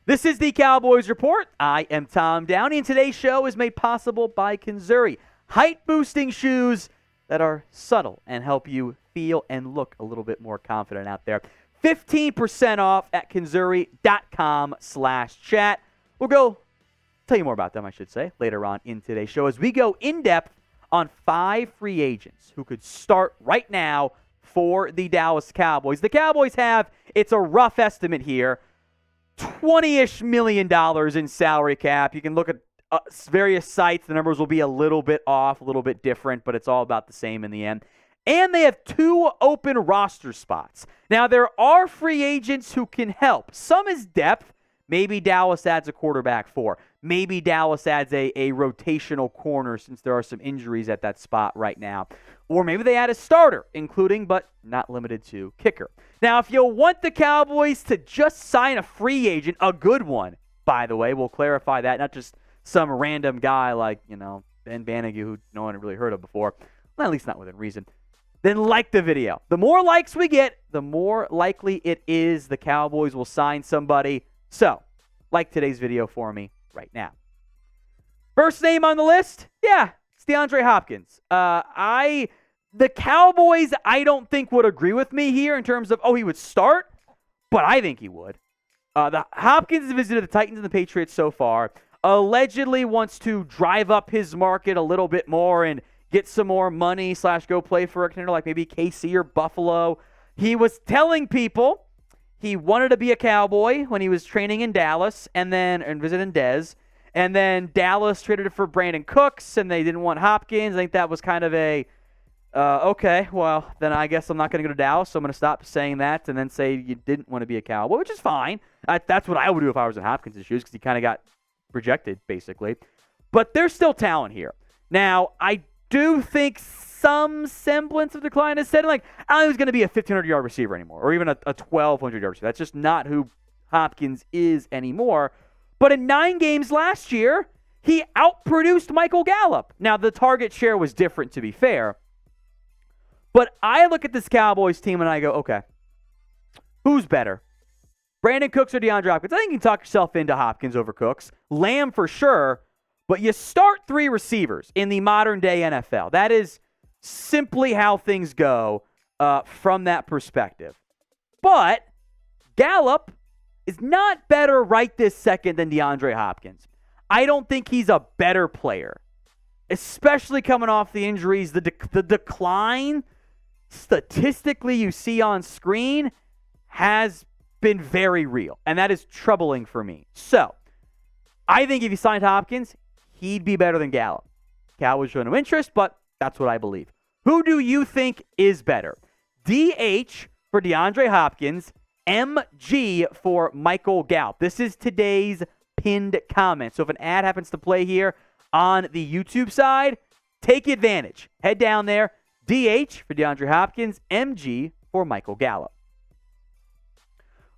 This is the Cowboys Report. I am Tom Downey, and today's show is made possible by Kinzuri, height-boosting shoes that are subtle and help you feel and look a little bit more confident out there. 15% off at kinzuri.com/chat. We'll go tell you more about them, I should say, later on in today's show as we go in-depth on 5 free agents who could start right now for the Dallas Cowboys. The Cowboys have, it's a rough estimate here, $20-ish million in salary cap. You can look at various sites. The numbers will be a little bit off, a little bit different, but it's all about the same in the end. And they have 2 open roster spots. Now, there are free agents who can help. Some is depth. Maybe Dallas adds a quarterback 4. Maybe Dallas adds a rotational corner since there are some injuries at that spot right now. Or maybe they add a starter, including but not limited to kicker. Now, if you want the Cowboys to just sign a free agent, a good one, by the way, we'll clarify that, not just some random guy like, Ben Bannigue, who no one had really heard of before, well, at least not within reason, then like the video. The more likes we get, the more likely it is the Cowboys will sign somebody. So, like today's video for me right now. First name on the list? Yeah, it's DeAndre Hopkins. The Cowboys, I don't think would agree with me here in terms of, he would start, but I think he would. The Hopkins has visited the Titans and the Patriots so far. Allegedly wants to drive up his market a little bit more and get some more money / go play for a contender like maybe KC or Buffalo. He was telling people he wanted to be a Cowboy when he was training in Dallas and visiting Dez. And then Dallas traded it for Brandon Cooks, and they didn't want Hopkins. I think that was kind of okay, well, then I guess I'm not going to go to Dallas, so I'm going to stop saying that and then say you didn't want to be a Cowboy, which is fine. That's what I would do if I was in Hopkins' shoes because he kind of got rejected, basically. But there's still talent here. Now, I do think some semblance of decline is setting. I don't think he's going to be a 1,500-yard receiver anymore or even a 1,200-yard receiver. That's just not who Hopkins is anymore. But in 9 games last year, he outproduced Michael Gallup. Now, the target share was different, to be fair. But I look at this Cowboys team and I go, okay, who's better? Brandon Cooks or DeAndre Hopkins? I think you can talk yourself into Hopkins over Cooks. Lamb for sure. But you start 3 receivers in the modern-day NFL. That is simply how things go from that perspective. But Gallup is not better right this second than DeAndre Hopkins. I don't think he's a better player, especially coming off the injuries. The decline statistically you see on screen has been very real, and that is troubling for me. So I think if you signed Hopkins, he'd be better than Gallup. Cowboys show no interest, but that's what I believe. Who do you think is better? DH for DeAndre Hopkins, MG for Michael Gallup. This is today's pinned comment. So if an ad happens to play here on the YouTube side, take advantage. Head down there. DH for DeAndre Hopkins, MG for Michael Gallup.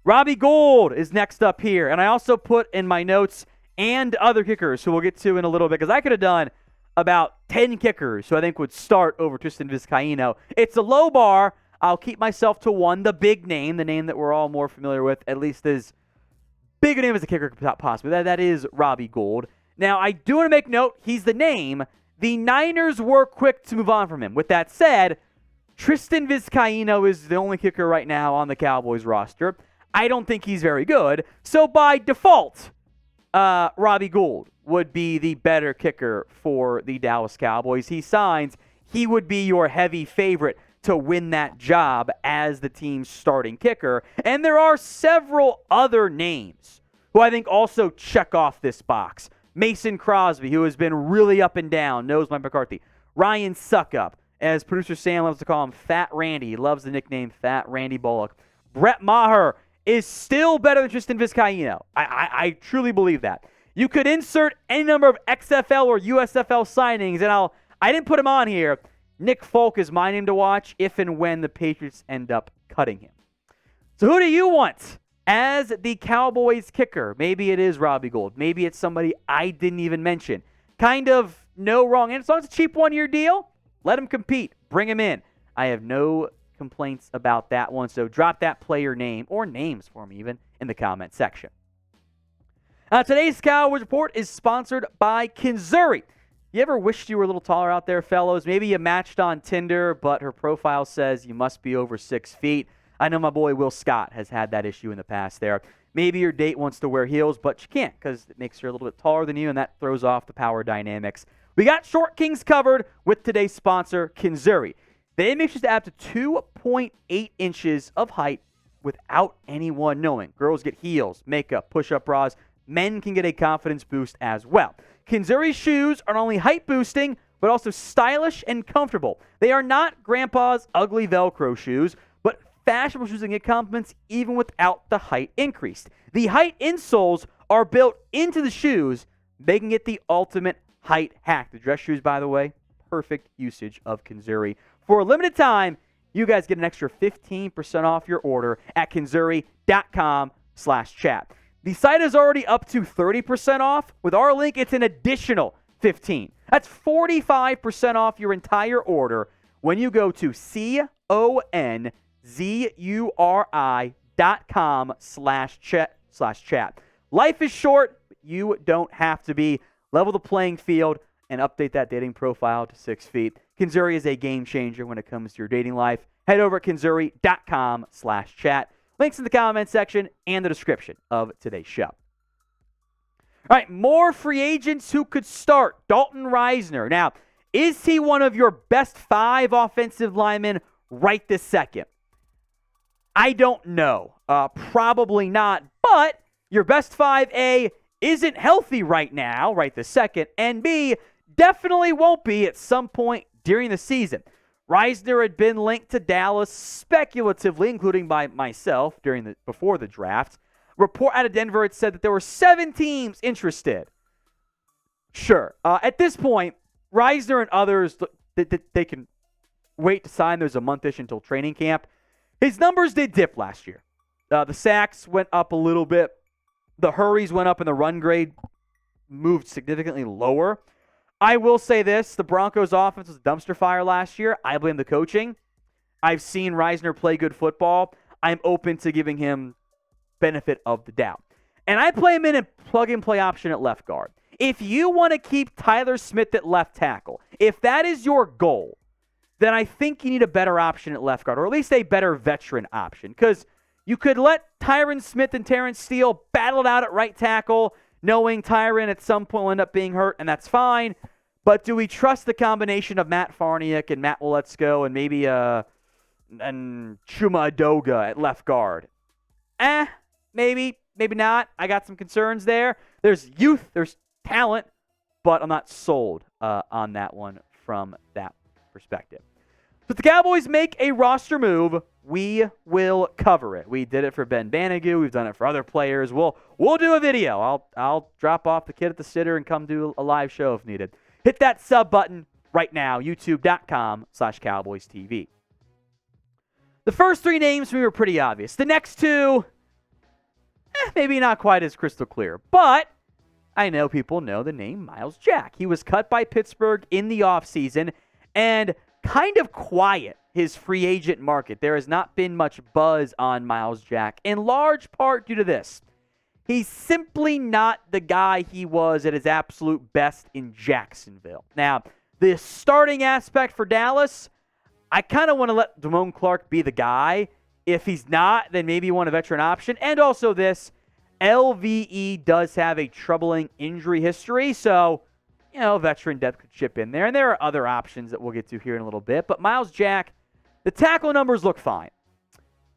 Robbie Gould is next up here. And I also put in my notes and other kickers who we'll get to in a little bit because I could have done about 10 kickers who I think would start over Tristan Vizcaino. It's a low bar. I'll keep myself to one, the big name, the name that we're all more familiar with, at least as big a name as a kicker possibly. That is Robbie Gould. Now, I do want to make note, he's the name. The Niners were quick to move on from him. With that said, Tristan Vizcaino is the only kicker right now on the Cowboys roster. I don't think he's very good. So by default, Robbie Gould would be the better kicker for the Dallas Cowboys. He signs, he would be your heavy favorite to win that job as the team's starting kicker. And there are several other names who I think also check off this box. Mason Crosby, who has been really up and down, knows Mike McCarthy. Ryan Succop, as producer Sam loves to call him, Fat Randy. He loves the nickname Fat Randy Bullock. Brett Maher is still better than Tristan Vizcaino. I truly believe that. You could insert any number of XFL or USFL signings, and I didn't put him on here. Nick Folk is my name to watch if and when the Patriots end up cutting him. So who do you want as the Cowboys kicker? Maybe it is Robbie Gould. Maybe it's somebody I didn't even mention. Kind of no wrong. And as long as it's a cheap one-year deal, let him compete. Bring him in. I have no complaints about that one. So drop that player name or names for me even in the comment section. Today's Cowboys Report is sponsored by Kinzuri. You ever wished you were a little taller out there, fellows? Maybe you matched on Tinder, but her profile says you must be over 6 feet. I know my boy Will Scott has had that issue in the past there. Maybe your date wants to wear heels, but she can't because it makes her a little bit taller than you, and that throws off the power dynamics. We got Short Kings covered with today's sponsor, Kinzuri. They make sure to add to 2.8 inches of height without anyone knowing. Girls get heels, makeup, push-up bras. Men can get a confidence boost as well. Kinzuri's shoes are not only height boosting, but also stylish and comfortable. They are not grandpa's ugly Velcro shoes, but fashionable shoes that get compliments even without the height increase. The height insoles are built into the shoes, making it the ultimate height hack. The dress shoes, by the way, perfect usage of Kinzuri. For a limited time, you guys get an extra 15% off your order at kinzuri.com/chat. The site is already up to 30% off. With our link, it's an additional 15. That's 45% off your entire order when you go to conzuri.com/chat. Life is short. You don't have to be. Level the playing field and update that dating profile to 6 feet. Kinzuri is a game changer when it comes to your dating life. Head over at kinzuri.com/chat. Links in the comment section and the description of today's show. All right, more free agents who could start. Dalton Risner. Now, is he one of your best 5 offensive linemen right this second? I don't know. Probably not. But your best 5, A, isn't healthy right now, right this second, and B, definitely won't be at some point during the season. Risner had been linked to Dallas speculatively, including by myself before the draft. Report out of Denver had said that there were 7 teams interested. Sure. At this point, Risner and others, they can wait to sign. There's a month-ish until training camp. His numbers did dip last year. The sacks went up a little bit. The hurries went up, and the run grade moved significantly lower. I will say this, the Broncos' offense was a dumpster fire last year. I blame the coaching. I've seen Risner play good football. I'm open to giving him benefit of the doubt. And I play him in a plug-and-play option at left guard. If you want to keep Tyler Smith at left tackle, if that is your goal, then I think you need a better option at left guard, or at least a better veteran option, because you could let Tyron Smith and Terrence Steele battle it out at right tackle, knowing Tyron at some point will end up being hurt, and that's fine. But do we trust the combination of Matt Farniok and Matt Waletzko and maybe and Chuma Adoga at left guard? Maybe not. I got some concerns there. There's youth, there's talent, but I'm not sold on that one from that perspective. But the Cowboys make a roster move, we will cover it. We did it for Ben Banigou. We've done it for other players. We'll do a video. I'll drop off the kid at the sitter and come do a live show if needed. Hit that sub button right now, youtube.com/CowboysTV. The first 3 names for me were pretty obvious. The next 2, maybe not quite as crystal clear. But I know people know the name Myles Jack. He was cut by Pittsburgh in the offseason and kind of quiet his free agent market. There has not been much buzz on Myles Jack, in large part due to this. He's simply not the guy he was at his absolute best in Jacksonville. Now, the starting aspect for Dallas, I kind of want to let Damone Clark be the guy. If he's not, then maybe you want a veteran option. And also this, LVE does have a troubling injury history, so veteran depth could chip in there. And there are other options that we'll get to here in a little bit. But Myles Jack, the tackle numbers look fine.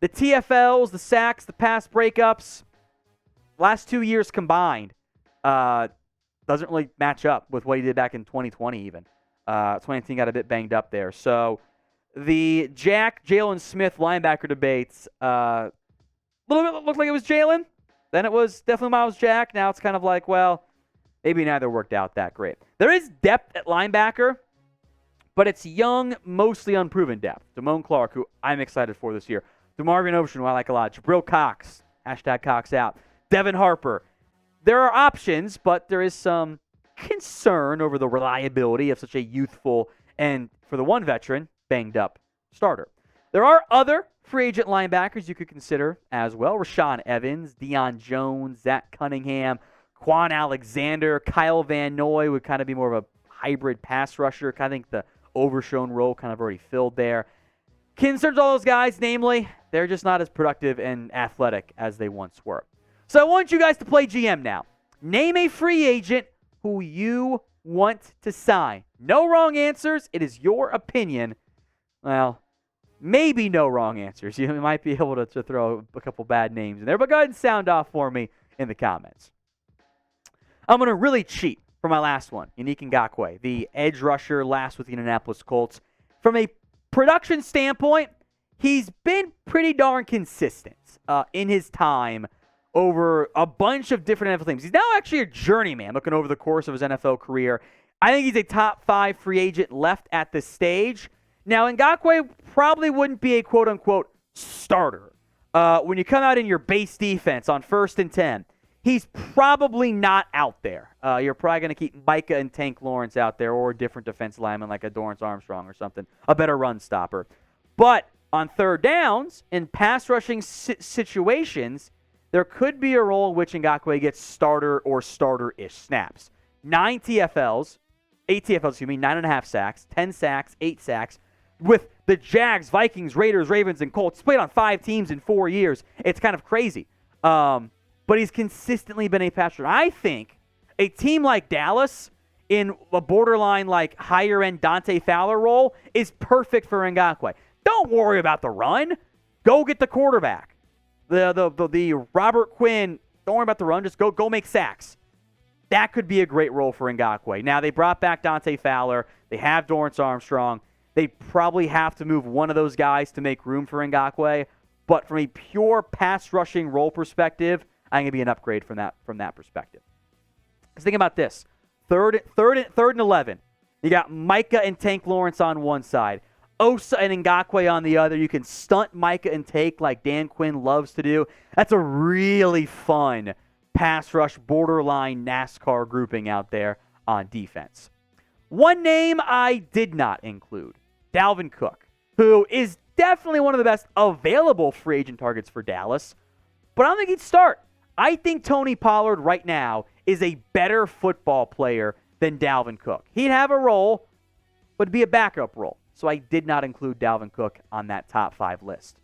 The TFLs, the sacks, the pass breakups, last 2 years combined, doesn't really match up with what he did back in 2020 even. 2019 got a bit banged up there. So the Jalen Smith linebacker debates, a little bit looked like it was Jalen. Then it was definitely Myles Jack. Now it's kind of like, well, maybe neither worked out that great. There is depth at linebacker, but it's young, mostly unproven depth. Damone Clark, who I'm excited for this year. DeMarvin Ocean, who I like a lot. Jabril Cox, #CoxOut. Devin Harper. There are options, but there is some concern over the reliability of such a youthful and, for the one veteran, banged-up starter. There are other free agent linebackers you could consider as well. Rashaan Evans, Deion Jones, Zach Cunningham, Kwon Alexander, Kyle Van Noy would kind of be more of a hybrid pass rusher. I think the overshown role kind of already filled there. Concerns all those guys, namely, they're just not as productive and athletic as they once were. So I want you guys to play GM now. Name a free agent who you want to sign. No wrong answers. It is your opinion. Well, maybe no wrong answers. You might be able to throw a couple bad names in there, but go ahead and sound off for me in the comments. I'm going to really cheat for my last one. Yannick Ngakoue, the edge rusher last with the Indianapolis Colts. From a production standpoint, he's been pretty darn consistent in his time over a bunch of different NFL teams. He's now actually a journeyman looking over the course of his NFL career. I think he's a top 5 free agent left at this stage. Now, Ngakoue probably wouldn't be a quote-unquote starter. When you come out in your base defense on 1st and 10, he's probably not out there. You're probably going to keep Micah and Tank Lawrence out there or a different defense lineman like a Dorrance Armstrong or something, a better run stopper. But on third downs, in pass rushing situations, there could be a role in which Ngakoue gets starter or starter-ish snaps. 8 TFLs, 9.5 sacks, 10 sacks, 8 sacks. With the Jags, Vikings, Raiders, Ravens, and Colts, played on 5 teams in 4 years. It's kind of crazy. But he's consistently been a pass rusher. I think a team like Dallas in a borderline like higher-end Dante Fowler role is perfect for Ngakoue. Don't worry about the run. Go get the quarterback. The Robert Quinn, don't worry about the run. Just go make sacks. That could be a great role for Ngakoue. Now, they brought back Dante Fowler. They have Dorrance Armstrong. They probably have to move one of those guys to make room for Ngakoue. But from a pure pass rushing role perspective, I think it'd be an upgrade from that perspective. Because think about this. Third and 11. You got Micah and Tank Lawrence on one side. Osa and Ngakoue on the other. You can stunt Micah and Tank like Dan Quinn loves to do. That's a really fun pass rush borderline NASCAR grouping out there on defense. One name I did not include, Dalvin Cook, who is definitely one of the best available free agent targets for Dallas, but I don't think he'd start. I think Tony Pollard right now is a better football player than Dalvin Cook. He'd have a role, but it'd be a backup role. So I did not include Dalvin Cook on that top 5 list.